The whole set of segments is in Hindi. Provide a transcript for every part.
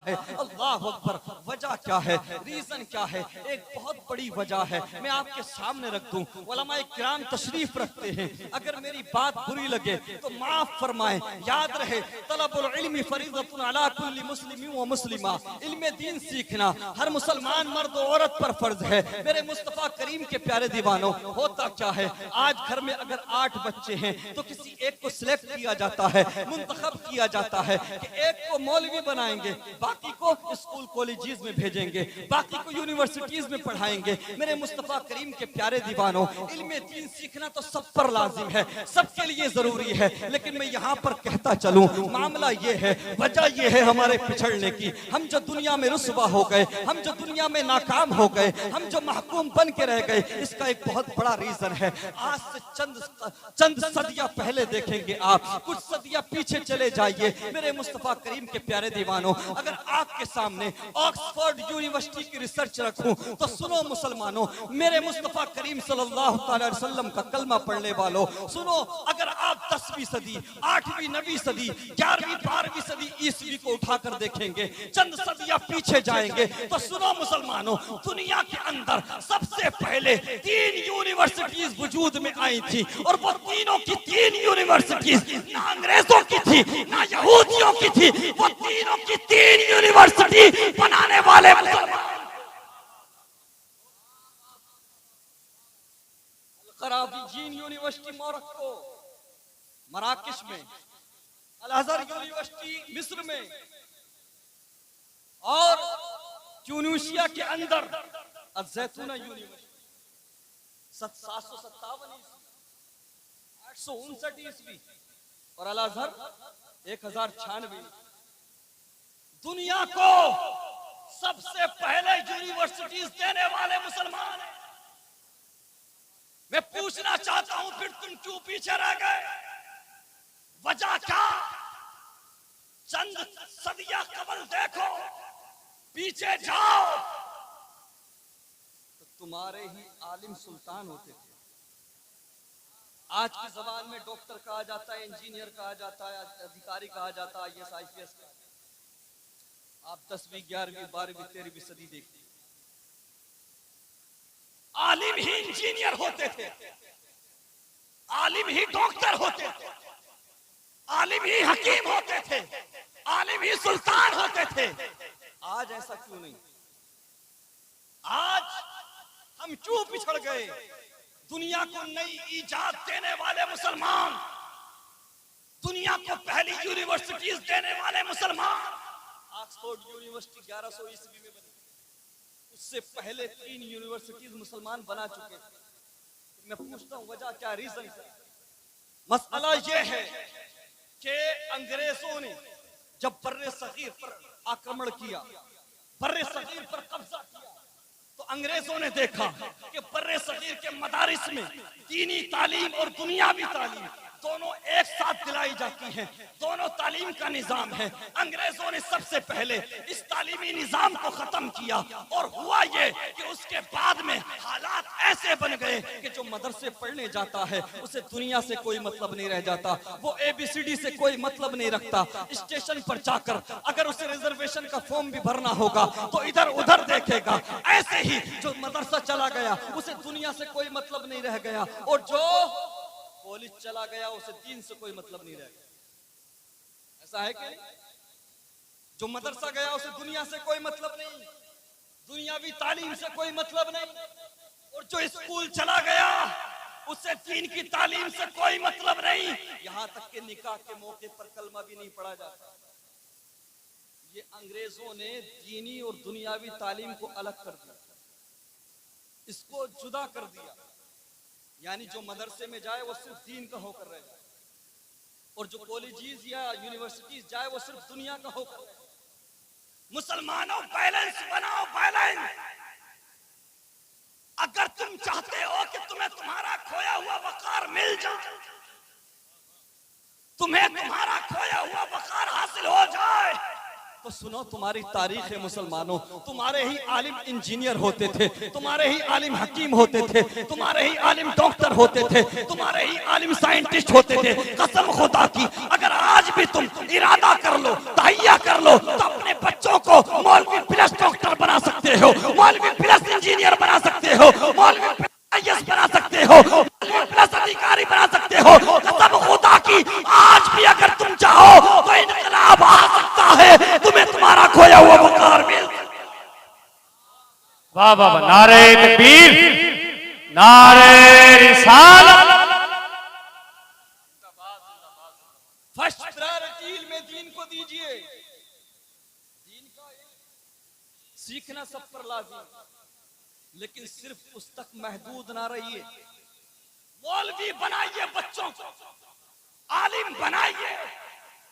है। अल्लाह अकबर। वजह क्या है, रीजन क्या है? एक बहुत बड़ी वजह है, मैं आपके सामने रख दूं। उलमाए किराम तशरीफ रखते हैं, अगर मेरी बात बुरी लगे तो माफ फरमाएं। याद रहे, तलबुल इल्मी फरीदतुन अला कुल्ली मुस्लिम व मुस्लिमा। इल्मे दीन सीखना हर मुसलमान मर्द और औरत पर फर्ज है। मेरे मुस्तफा करीम के प्यारे दीवानों, होता क्या है, आज घर में अगर 8 बच्चे हैं तो किसी एक को सिलेक्ट किया जाता है, मुंतखब किया जाता है कि एक को मौलवी बनाएंगे, बाकी को स्कूल कॉलेजेस में भेजेंगे, बाकी को यूनिवर्सिटीज में पढ़ाएंगे। मेरे मुस्तफा करीम के प्यारे दीवानों, इल्मे दीन सीखना तो सब पर लाजिम है, सबके लिए जरूरी है। लेकिन मैं यहाँ पर कहता चलूं, मामला ये है, वजह ये है हमारे पिछड़ने की। हम जो दुनिया में रुस्वा हो गए, हम जो दुनिया में नाकाम हो गए, हम जो महकूम बन के रह गए, इसका एक बहुत बड़ा रीजन है। आज से चंद सदियां पहले देखेंगे आप, कुछ सदियां पीछे चले जाइए मेरे मुस्तफा करीम के प्यारे दीवानों, अगर आपके सामने ऑक्सफोर्ड यूनिवर्सिटी की रिसर्च रखूं तो सुनो मुसलमानों, मेरे मुस्तफा करीम सल्लल्लाहु अलैहि वसल्लम का कलमा पढ़ने वालों, सुनो। अगर आप 10वीं सदी, 8वीं 9वीं सदी, 11वीं 12वीं सदी ईस्वी को उठाकर देखेंगे, चंद सदियां पीछे जाएंगे तो सुनो मुसलमानों, दुनिया के अंदर सबसे पहले 3 यूनिवर्सिटीज वजूद में आई थी, और वो तीनों की 3 यूनिवर्सिटीज ना अंग्रेजों की थी ना यहूदियों की थी, वो तीनों की 3 यूनिवर्सिटी बनाने वाले अल-क़राज़ीन यूनिवर्सिटी मोरक्को मराकश में, अल-अज़हर यूनिवर्सिटी मिस्र में, और ट्यूनीशिया के अंदर अज़-ज़ैतूना यूनिवर्सिटी 757 ईस्वी, 859 ईस्वी, और अल-अज़हर 1096। दुनिया को सबसे पहले यूनिवर्सिटीज देने वाले मुसलमान हैं। मैं पूछना चाहता हूं, फिर तुम क्यों पीछे रह गए? वजह क्या? चंद सदियां कबल देखो, पीछे जाओ तो तुम्हारे ही आलिम सुल्तान होते थे। आज की जबान में डॉक्टर कहा जाता है, इंजीनियर कहा जाता है, अधिकारी कहा जाता है, IAS IPS। आप 10वीं 11वीं 12वीं 13वीं सदी देखिए, आलिम ही इंजीनियर होते थे, आलिम ही डॉक्टर होते थे, आलिम ही हकीम होते थे, आलिम ही सुल्तान होते थे। आज ऐसा क्यों नहीं? आज हम क्यों पिछड़ गए? दुनिया को नई इजाद देने वाले मुसलमान, दुनिया को पहली यूनिवर्सिटीज देने वाले मुसलमान, ऑक्सफोर्ड यूनिवर्सिटी 1100 ईस्वी में बनी, उससे पहले 3 यूनिवर्सिटीज मुसलमान बना चुके थे। मैं पूछता हूं वजह क्या, रीजन क्या? मसला यह है कि अंग्रेजों ने जब बर्रे सगीर पर आक्रमण किया, बर्रे सगीर पर कब्जा किया, तो अंग्रेजों ने देखा कि बर्रे सगीर के मदारिस में दीनी तालीम और दुनियावी तालीम दोनों एक साथ दिलाई जाती हैं, दोनों तालीम का निजाम है। अंग्रेजों ने सबसे पहले इस तालीमी निजाम को खत्म किया, और हुआ ये कि उसके बाद में हालात ऐसे बन गए कि जो मदरसे पढ़ने जाता है उसे दुनिया से कोई मतलब नहीं रह जाता, वो ABCD से कोई मतलब नहीं रखता। स्टेशन पर जाकर अगर उसे रिजर्वेशन का फॉर्म भी भरना होगा तो इधर उधर देखेगा। ऐसे ही जो मदरसा चला गया उसे दुनिया से कोई मतलब नहीं रह गया, और जो कॉलेज चला गया उसे दीन से कोई मतलब नहीं रह गया। ऐसा है कि जो मदरसा गया उसे दुनिया से कोई मतलब नहीं, दुनियावी तालीम से कोई मतलब नहीं, और जो स्कूल चला गया उसे दीन की तालीम से कोई मतलब नहीं। यहां तक कि निकाह के मौके पर कलमा भी नहीं पढ़ा जाता। ये अंग्रेजों ने दीनी और दुनियावी तालीम को अलग कर दिया, इसको जुदा कर दिया। यानी जो मदरसे में जाए वो सिर्फ दीन का होकर रह जाए, और जो कॉलेजेस या यूनिवर्सिटीज जाए वो सिर्फ दुनिया का होकर रहे। मुसलमानों, बैलेंस बनाओ, बैलेंस। अगर तुम चाहते हो कि तुम्हें तुम्हारा खोया हुआ वकार मिल जाए, तुम्हें तुम्हारा खोया हुआ वकार हासिल हो जाए, तो सुनो, तुम्हारी तारीख है मुसलमानों, तुम्हारे ही आलिम इंजीनियर होते थे, तुम्हारे ही आलिम हकीम होते थे, तुम्हारे ही आलिम डॉक्टर होते थे, तुम्हारे ही आलिम साइंटिस्ट होते थे। कसम खुदा की, अगर आज भी तुम इरादा कर लो, तहैया कर लो, तो अपने बच्चों को मौलवी प्लस डॉक्टर बना सकते हो, मौलवी प्लस इंजीनियर बना सकते हो, मौलवी प्लस बना सकते हो, मौलवी प्लस अधिकारी बना सकते हो। कसम खुदा की, आज भी अगर तुम चाहो तो इनकलाब आ सकता है, तुम्हें तुम्हारा खोया हुआ वकार मिल। वाह वाह वाह, नारे तकबीर, नारे रिसालत। फर्स्ट प्रायोरिटी में दीन को दीजिए। दीन का सीखना सब पर लाजिम, लेकिन सिर्फ उस तक महदूद ना रहिए। मौलवी बनाइए बच्चों को, आलिम बनाइए,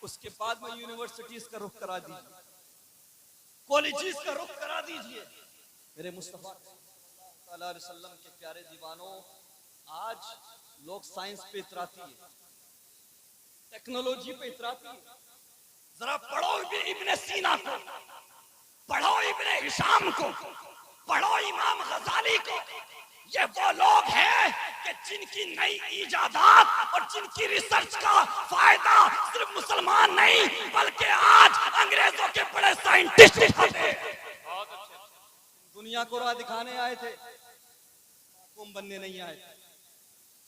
उसके बाद में यूनिवर्सिटीज का रुख करा दीजिए, कॉलेजेस का रुख करा दीजिए। मेरे मुस्तफा सल्लल्लाहु अलैहि वसल्लम के प्यारे दीवानों, आज लोग साइंस पे इतराती है, टेक्नोलॉजी पे इतराती है। जरा पढ़ो इब्ने सीना को, पढ़ो इब्ने हिशाम को, पढ़ो इमाम गजाली को। ये वो लोग हैं कि जिनकी नई इजादात और जिनकी रिसर्च का फायदा सिर्फ मुसलमान नहीं बल्कि आज अंग्रेजों के बड़े साइंटिस्ट उठाते। दुनिया को राह दिखाने आए थे, हुक्म बनने नहीं आए थे,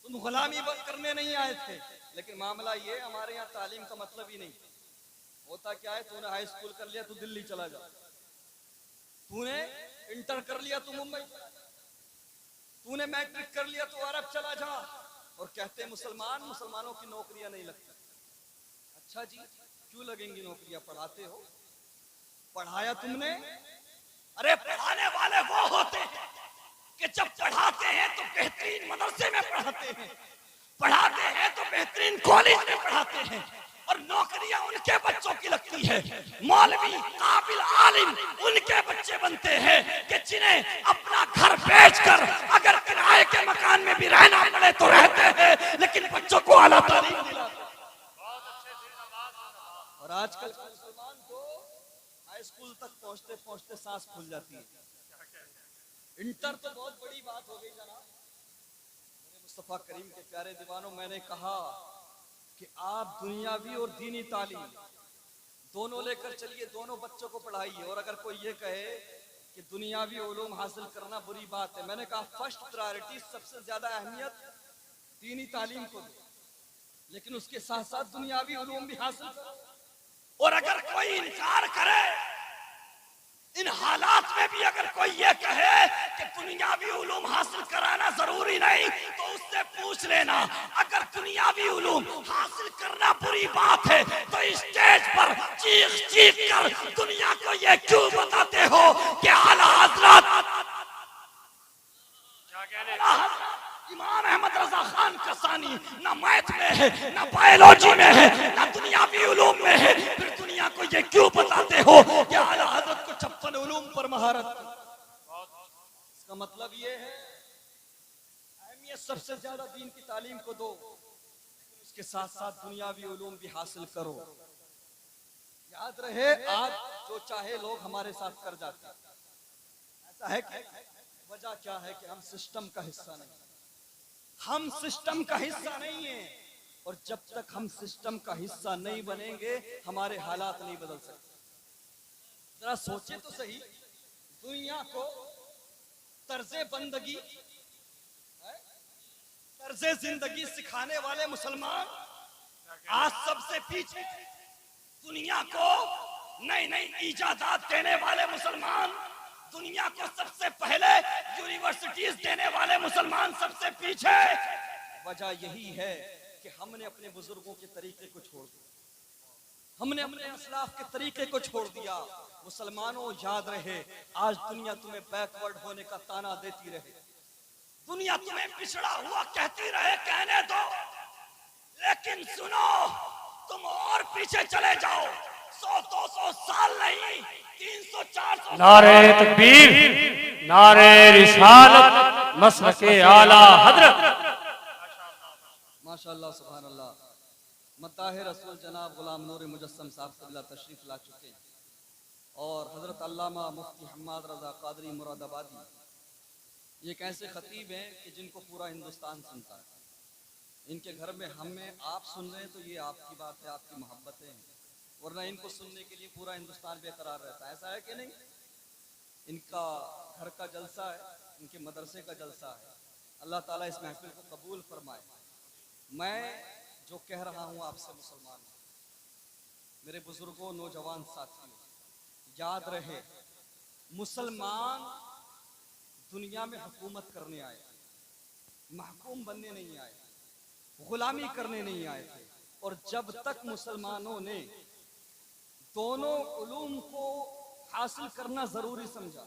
तुम गुलामी करने नहीं आए थे। लेकिन मामला ये, हमारे यहाँ तालीम का मतलब ही नहीं होता। क्या है, तूने हाई स्कूल कर लिया, तू दिल्ली चला जा, तूने इंटर कर लिया, तू मुंबई, तूने मैट्रिक कर लिया, तू अरब चला जा। और कहते हैं मुसलमानों की नौकरियां नहीं लगती। अच्छा जी, क्यों लगेंगी नौकरियां? पढ़ाते हो, पढ़ाया तुमने। अरे पढ़ाने वाले वो होते हैं कि जब पढ़ाते हैं तो बेहतरीन मदरसे में पढ़ाते हैं, पढ़ाते हैं तो बेहतरीन कॉलेज में पढ़ाते हैं, और नौकरियां उनके बच्चों की लगती है। मौलवी काबिल आलिम उनके बच्चे बनते हैं कि जिन्हें अपना घर बेचकर अगर किराए के मकान में भी रहना पड़े तो रहते हैं, लेकिन बच्चों को आला तालीम दिलाते। और आजकल मुसलमान को हाई स्कूल तक पहुंचते पहुंचते सांस फूल जाती है। इंटर तो बहुत बड़ी बात हो गई जनाब। मेरे मुस्तफा करीम के प्यारे दीवानों, मैंने कहा कि आप दुनियावी और दीनी तालीम दोनों लेकर चलिए, दोनों बच्चों को पढ़ाइए। और अगर कोई ये कहे कि दुनियावी उलूम हासिल करना बुरी बात है, मैंने कहा फर्स्ट प्रायोरिटी, सबसे ज्यादा अहमियत दीनी तालीम को दो, लेकिन उसके साथ साथ दुनियावी उलूम भी हासिल करो। और अगर कोई इनकार करे, इन हालात में भी अगर कोई ये कहे कि दुनियावी उलूम हासिल कराना जरूरी नहीं, तो उससे पूछ लेना, अगर दुनियावी उलूम हासिल करना बुरी बात है तो स्टेज पर चीख चीख कर दुनिया को ये क्यों बताते हो कि आला हजरत इमाम अहमद रजा खान कसानी ना मैथ में है, ना बायोलॉजी में है, ना दुनियावी उलूम में है, फिर दुनिया को ये क्यों बताते हो कि आला हजरत को 56 उलूम पर महारत। इसका मतलब ये है, अहमियत सबसे ज्यादा दीन की तालीम को दो, उसके साथ साथ दुनियावी उलूम भी हासिल करो। याद रहे, आज जो चाहे लोग हमारे साथ कर जाते हैं। ऐसा है कि वजह क्या है कि हम सिस्टम का हिस्सा नहीं, हम सिस्टम का हिस्सा नहीं है। और जब तक हम सिस्टम का हिस्सा नहीं बनेंगे, हमारे हालात नहीं बदल सकते। जरा सोचे तो सही, दुनिया को तर्जे बंदगी, तर्जे जिंदगी सिखाने वाले मुसलमान आज सबसे पीछे। दुनिया को नई नई इजादात देने वाले मुसलमान, दुनिया को सबसे पहले यूनिवर्सिटीज देने वाले मुसलमान सबसे पीछे। वजह यही है कि हमने अपने बुजुर्गों के तरीके को छोड़ दिया, हमने अपने असलाफ के तरीके को छोड़ दिया। मुसलमानों याद रहे, आज दुनिया तुम्हें बैकवर्ड होने का ताना देती रहे, दुनिया तुम्हें पिछड़ा हुआ कहती रहे, कहने दो, लेकिन सुनो, तुम और पीछे चले जाओ, 100-200 साल नहीं, 300-400। नारे तकबीर, नारे रिसालत, मसलके आला हजरत। माशाअल्लाह, सुभान अल्लाह। मताहे रसूल जनाब गुलाम नूर मुजस्सम साहब क़िबला तशरीफ ला चुके हैं। और हज़रत अल्लामा मुफ्ती हम्माद रज़ा क़ादरी मुरादाबादी, ये एक ऐसे खतीब हैं कि जिनको पूरा हिंदुस्तान सुनता है। इनके घर में हमें आप सुन रहे हैं तो ये आपकी बात है, आपकी मोहब्बतें हैं, वरना इनको सुनने के लिए पूरा हिंदुस्तान बेकरार रहता है। ऐसा है कि नहीं? इनका घर का जलसा है, इनके मदरसे का जलसा है। अल्लाह ताला इस महफिल को कबूल फरमाए। मैं जो कह रहा हूँ आपसे मुसलमान, मेरे बुजुर्गों, नौजवान साथियों, याद रहे, मुसलमान दुनिया में हुकूमत करने आए, महकूम बनने नहीं आए, गुलामी करने नहीं आए थे। और जब तक मुसलमानों ने दोनों उलूम को हासिल करना जरूरी समझा,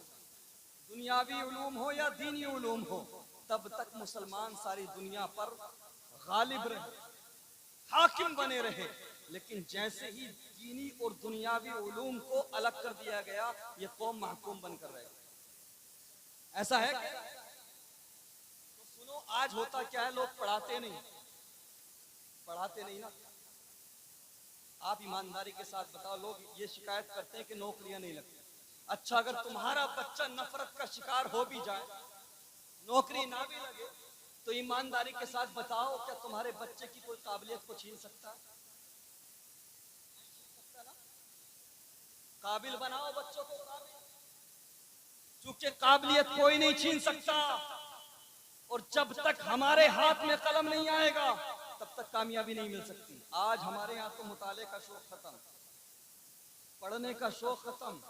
दुनियावी उलूम हो या दीनी उलूम हो, तब तक मुसलमान सारी दुनिया पर गालिब रहे, हाकिम बने रहे। लेकिन जैसे ही दीनी और दुनियावी उलूम को अलग कर दिया गया, ये कौम महकूम बनकर रह गई। ऐसा है क्या? तो सुनो, आज होता क्या है, लोग पढ़ाते नहीं ना। आप ईमानदारी के साथ बताओ, लोग ये शिकायत करते हैं कि नौकरियां नहीं लगती। अच्छा, अगर तुम्हारा बच्चा नफरत का शिकार हो भी जाए, नौकरी ना भी लगे, तो ईमानदारी के साथ बताओ, क्या तुम्हारे बच्चे की कोई काबिलियत को छीन सकता है? काबिल बनाओ बच्चों को, चूंकि काबिलियत कोई नहीं छीन सकता। और जब तक हमारे हाथ में कलम नहीं आएगा, तब तक कामयाबी नहीं मिल सकती। आज हमारे यहाँ तो मुताले का शौक खत्म, पढ़ने का शौक खत्म,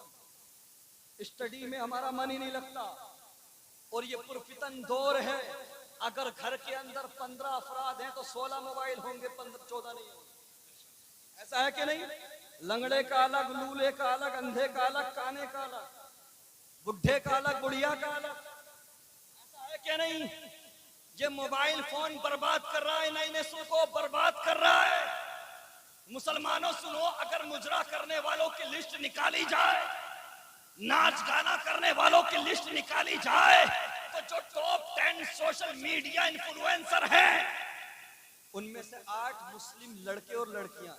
स्टडी में हमारा मन ही नहीं लगता। और ये पुरफितन दौर है, अगर घर के अंदर 15 अफराद हैं तो 16 मोबाइल होंगे, 14 नहीं होंगे। ऐसा है कि नहीं? लंगड़े का अलग, लूले का अलग, अंधे का अलग, काने का अलग, बुढ़े का अलग, बुढ़िया का अलग। ऐसा है कि नहीं? ये मोबाइल फोन बर्बाद कर रहा है, नई नस्ल को बर्बाद कर रहा है। मुसलमानों सुनो, अगर मुजरा करने वालों की लिस्ट निकाली जाए, नाच गाना करने वालों की लिस्ट निकाली जाए, तो जो टॉप 10 सोशल मीडिया इन्फ्लुएंसर हैं, उनमें से 8 मुस्लिम लड़के और लड़कियां।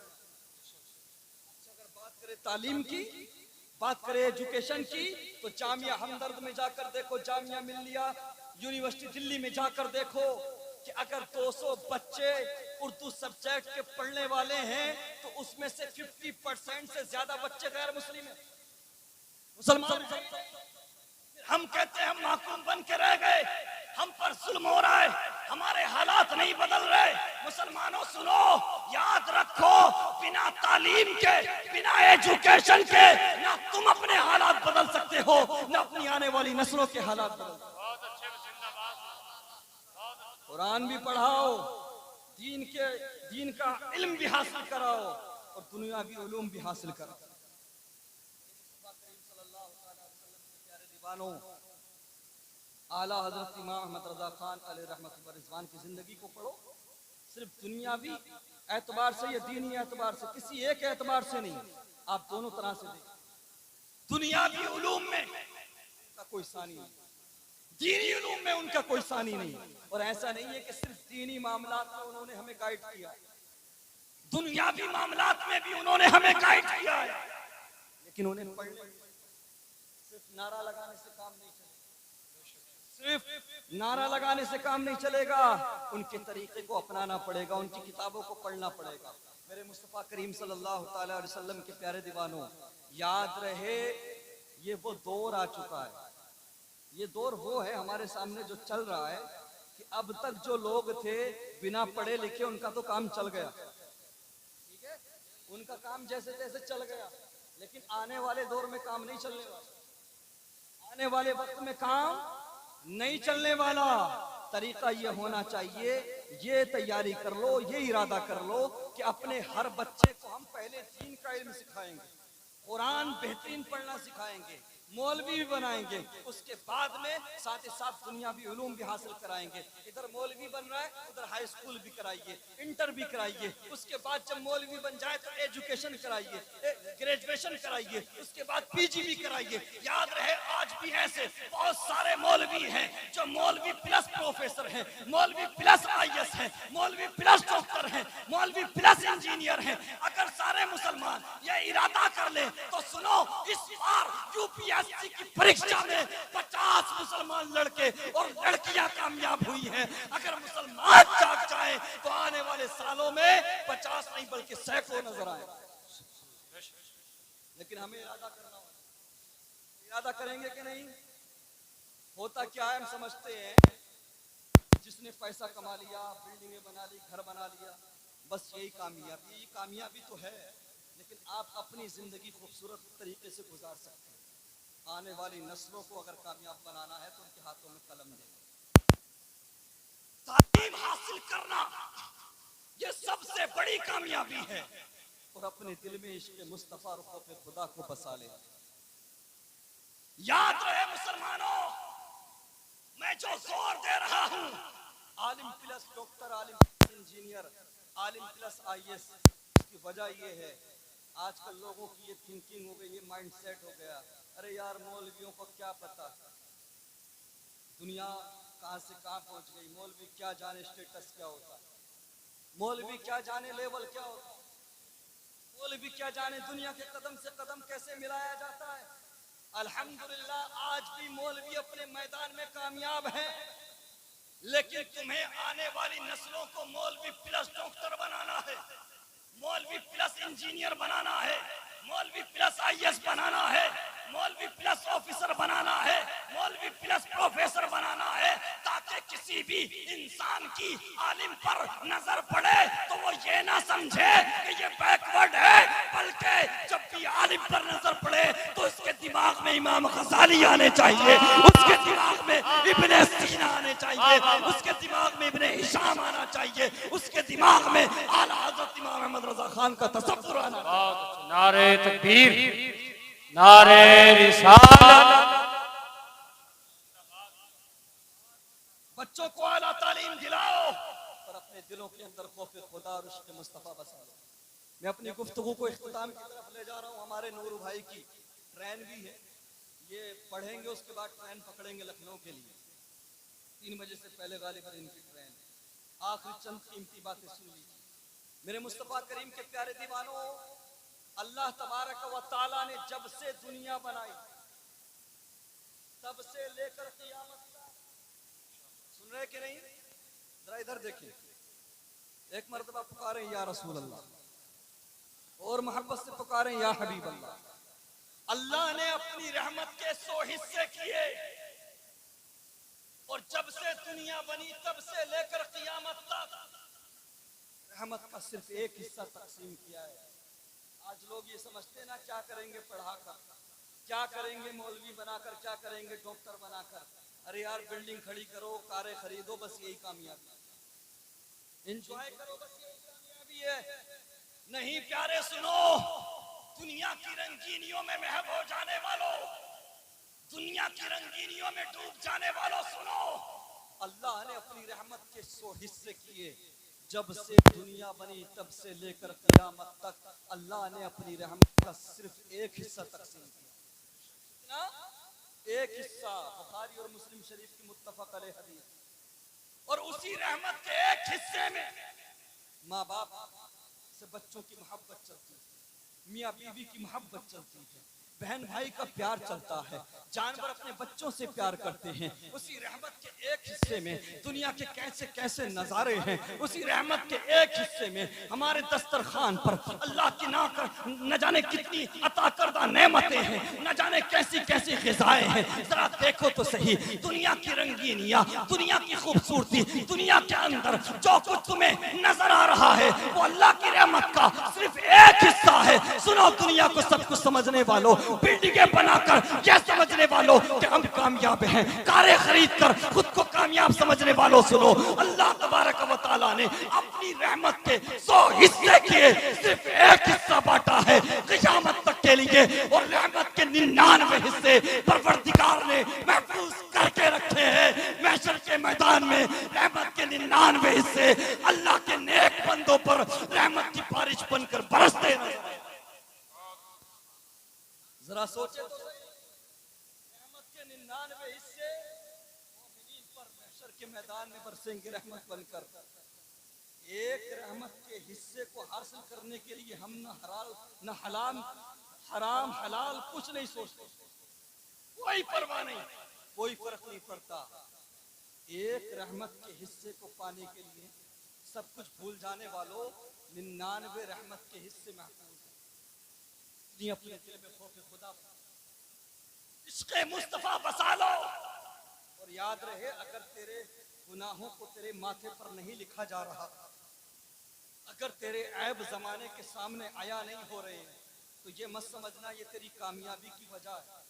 अगर बात करें तालीम की, बात करें एजुकेशन की, तो जामिया हमदर्द में जाकर देखो, जामिया मिल्लिया यूनिवर्सिटी दिल्ली में जाकर देखो कि अगर 200 बच्चे उर्दू सब्जेक्ट के पढ़ने वाले हैं, तो उसमें से 50% से ज्यादा बच्चे गैर मुस्लिम हैं, मुसलमान। हम कहते हैं हम महकूम बन के रह गए, हम पर जुल्म हो रहा है, हमारे हालात नहीं बदल रहे। मुसलमानों सुनो, याद रखो, बिना तालीम के, बिना एजुकेशन के ना तुम अपने हालात बदल सकते हो, ना अपनी आने वाली नस्लों के हालात बदल। कुरान भी पढ़ाओ, दीन का इल्म भी हासिल कराओ, और दुनियावी उलूम भी हासिल कराओ। आला हजरत इमाम अहमद रजा खान अलैहि रहमत व रिज़वान की जिंदगी को पढ़ो। सिर्फ दुनियावी एतबार से या दीनी एतबार से, किसी एक एतबार से नहीं, आप दोनों तरह से देखें। दुनियावी उलूम में का कोई सानी नहीं, दीनी उलूम में उनका कोई सानी नहीं। और ऐसा नहीं है कि सिर्फ दीनी मामलात में उन्होंने हमें गाइड किया, दुनियावी मामलात में भी उन्होंने हमें गाइड किया है। लेकिन उन्हें पढ़ने, सिर्फ नारा लगाने से काम नहीं चलेगा, सिर्फ नारा लगाने से काम नहीं चलेगा, उनके तरीके को अपनाना पड़ेगा, उनकी किताबों को पढ़ना पड़ेगा। मेरे मुस्तफ़ा करीम सल्लल्लाहु अलैहि वसल्लम के प्यारे दीवानों, याद रहे, ये वो दौर आ चुका है, ये दौर वो है हमारे सामने जो चल रहा है कि अब तक जो लोग थे बिना पढ़े लिखे, उनका तो काम चल गया, ठीक है, उनका काम जैसे तैसे चल गया। लेकिन आने वाले दौर में काम नहीं चलने वाला, आने वाले वक्त में काम नहीं चलने वाला। तरीका ये होना चाहिए, ये तैयारी कर लो, ये इरादा कर लो कि अपने हर बच्चे को हम पहले दीन का इल्म सिखाएंगे, कुरान बेहतरीन पढ़ना सिखाएंगे, मौलवी भी बनाएंगे, उसके बाद में साथ ही साथ दुनियावी उलूम भी हासिल कराएंगे। इधर मौलवी बन रहा है, उधर हाई स्कूल भी कराइए, इंटर भी कराइए, उसके बाद जब मौलवी बन जाए तो एजुकेशन कराइए, ग्रेजुएशन कराइए, उसके बाद पीजी भी कराइए। याद रहे आज भी ऐसे बहुत सारे मौलवी हैं जो मौलवी प्लस प्रोफेसर हैं, मौलवी प्लस आईएएस हैं, मौलवी प्लस डॉक्टर हैं, मौलवी प्लस इंजीनियर हैं। अगर सारे मुसलमान ये इरादा कर ले तो सुनो, इस बार यूपीएससी की परीक्षा में 50 मुसलमान लड़के और लड़कियां कामयाब हुई हैं। अगर मुसलमान जाग जाए तो आने वाले सालों में 50 नहीं बल्कि सैकड़ों नजर आए। लेकिन हमें इरादा करना होगा, इरादा करेंगे कि नहीं? होता क्या है, हम समझते हैं जिसने पैसा कमा लिया, बिल्डिंगें बना ली, घर बना लिया, बस यही कामयाबी। ये कामयाबी तो है, लेकिन आप अपनी जिंदगी खूबसूरत तरीके से गुजार सकते हैं। आने वाली नस्लों को अगर कामयाब बनाना है तो उनके हाथों में कलम दें। तालीम हासिल करना ये सबसे बड़ी कामयाबी है, और अपने दिल में इश्क़ मुस्तफा रुख पे खुदा को बसा ले। याद रहे मुसलमानों, मैं जो जोर दे रहा हूं, आलिम प्लस डॉक्टर, आलिम प्लस इंजीनियर, आलिम प्लस आईएएस, इसकी वजह ये है आजकल लोगों की ये थिंकिंग हो गई, ये माइंड सेट हो गया, अरे यार मौलवियों को क्या पता, दुनिया कहां से कहां पहुंच गई, मौलवी क्या जाने स्टेटस क्या होता, मौलवी क्या जाने लेवल क्या होता, मौलवी क्या जाने दुनिया के कदम से कदम कैसे मिलाया जाता है। अल्हम्दुलिल्लाह आज भी मौलवी अपने मैदान में कामयाब हैं, लेकिन तुम्हें आने वाली नस्लों को मौलवी प्लस डॉक्टर बनाना है, मौलवी प्लस इंजीनियर बनाना है, मौलवी प्लस आईएएस बनाना है, मौलवी प्लस ऑफिसर बनाना है, मौलवी प्लस प्रोफेसर बनाना है, ताकि किसी भी इंसान की आलिम पर नजर पड़े तो वो ये ना समझे कि ये बैकवर्ड है, बल्कि जब भी आलिम पर नजर पड़े तो उसके दिमाग में इमाम गजाली आने चाहिए, उसके दिमाग में इब्ने सीना आने चाहिए, उसके दिमाग में इब्ने हिशाम आना चाहिए, उसके दिमाग में आला हज़रत इमाम अहमद रज़ा खान का तसव्वुर आना चाहिए। नारे तकबीर, नारे रिसालत। बच्चों को आला तालीम दिलाओ और अपने दिलों के अंदर खौफ खुदा और इश्क़ मुस्तफा बसा लो। मैं अपनी गुफ्तगू को इख्तिताम की तरफ ले जा रहा हूँ। हमारे नूर भाई की ट्रेन भी है, ये पढ़ेंगे उसके बाद ट्रेन पकड़ेंगे लखनऊ के लिए, 3 बजे से पहले गालिबन इनकी ट्रेन। आखिरी चंद कीमती बातें सुन लीजिए। मेरे मुस्तफा करीम के प्यारे दीवानों, अल्लाह तबारक व तआला ने जब से दुनिया बनाई तब से लेकर क़यामत तक, सुन रहे कि नहीं? जरा इधर देखिए, एक मर्तबा पुकारें या रसूल अल्लाह और मोहब्बत से पुकारें या हबीब अल्लाह। अल्लाह ने अपनी रहमत के 100 हिस्से किए, और जब से दुनिया बनी तब से लेकर क़यामत तक रहमत का सिर्फ एक हिस्सा तकसीम किया है। आज लोग ये समझते ना क्या करेंगे पढ़ाकर, क्या करेंगे मौलवी बनाकर, क्या करेंगे डॉक्टर बनाकर। अरे यार बिल्डिंग खड़ी करो, कारें खरीदो, बस यही कामयाबी, एंजॉय करो, बस यही कामयाबी है। नहीं प्यारे सुनो, दुनिया की रंगीनियों में महव हो जाने वालों, दुनिया की रंगीनियों में डूब जाने वालों, सुनो, अल्लाह ने अपनी रहमत के 100 हिस्से किए। जब से दुनिया बनी तब से लेकर क़यामत तक अल्लाह ने अपनी रहमत का सिर्फ एक हिस्सा तकसीम किया। एक हिस्सा बुखारी और मुस्लिम शरीफ की मुत्तफक अलैह हदीस, और उसी रहमत के एक हिस्से में माँ बाप से बच्चों की मोहब्बत चलती है, मियाँ बीवी की मोहब्बत चलती है, बहन भाई का प्यार चलता है, जानवर अपने बच्चों से प्यार करते हैं। उसी रहमत के एक हिस्से में दुनिया के कैसे कैसे नजारे हैं, उसी रहमत के एक हिस्से में हमारे दस्तरखान पर अल्लाह की न जाने कितनी अता करदा नेमतें हैं, न जाने कैसी कैसी ग़िज़ाएं हैं। जरा देखो तो सही, दुनिया की रंगीनियां, दुनिया की खूबसूरती, दुनिया के अंदर जो कुछ तुम्हें नजर आ रहा है वो अल्लाह की रहमत का सिर्फ एक हिस्सा है। सुनो दुनिया को सब कुछ समझने वालों, बिल्डिंगें बनाकर क्या समझने वालों कि हम कामयाब हैं, कारें खरीद कर खुद को कामयाब समझने वालों, सुनो अल्लाह तबारक व तआला ने अपनी रहमत के 100 हिस्से किए, सिर्फ एक हिस्सा बांटा है क़यामत तक के लिए, और रहमत के 99 हिस्से परवरदिगार ने महफूज करके रखे हैं। महशर के मैदान में रहमत के 99 हिस्से अल्लाह के नेक बंदों पर रहमत की बारिश बनकर बरसते हैं। जरा सोचे तो सही, रहमत के 99 हिस्से मोमिनीन पर महशर के मैदान में बरसेंगे रहमत बनकर। एक रहमत के हिस्से को हासिल करने के लिए हम न हराम हलाल कुछ नहीं सोचते, कोई परवाह नहीं, कोई फर्क नहीं पड़ता। एक रहमत के हिस्से को पाने के लिए सब कुछ भूल जाने वालों 99 रहमत के हिस्से महफूज है। अपने दिल में खौफ खुदा, इश्क़े मुस्तफा बसा लो और याद रहे, अगर तेरे गुनाहों को तेरे माथे पर नहीं लिखा जा रहा, अगर तेरे ऐब जमाने के सामने आया नहीं हो रहे, तो ये मत समझना ये तेरी कामयाबी की वजह है,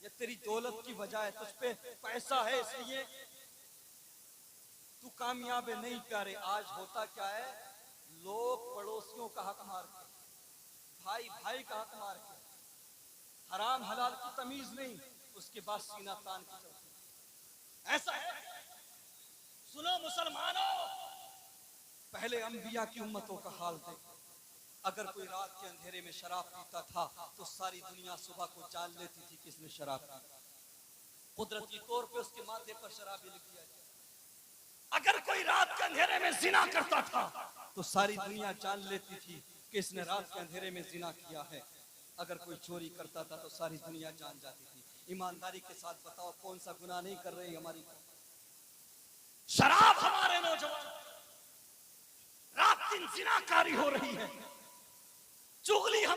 ये तेरी दौलत की वजह है, तुझ पे पैसा है इसलिए तू कामयाब है। नहीं प्यारे, आज होता क्या है, लोग पड़ोसियों का हक मार के, भाई भाई का हक मार के, हराम हलाल की तमीज नहीं, उसके बाद सीना तान के चलते। ऐसा है। सुनो मुसलमानों, पहले अंबिया की उम्मतों का हाल देखो। अगर कोई रात के अंधेरे में शराब पीता था तो सारी दुनिया सुबह को जान लेती थी कि इसने शराब पी, कुदरती तौर पे उसके माथे पर शराबी लिख दिया जाए। अगर कोई रात के अंधेरे में जिना करता था तो सारी दुनिया जान लेती थी कि इसने रात के अंधेरे में जिना किया है। अगर कोई चोरी करता था तो सारी दुनिया जान जाती थी। ईमानदारी के साथ बताओ, कौन सा गुनाह नहीं कर रहे हमारी? शराब हमारे नौजवान, रात दिन जिनाकारी हो रही है, चुगली हम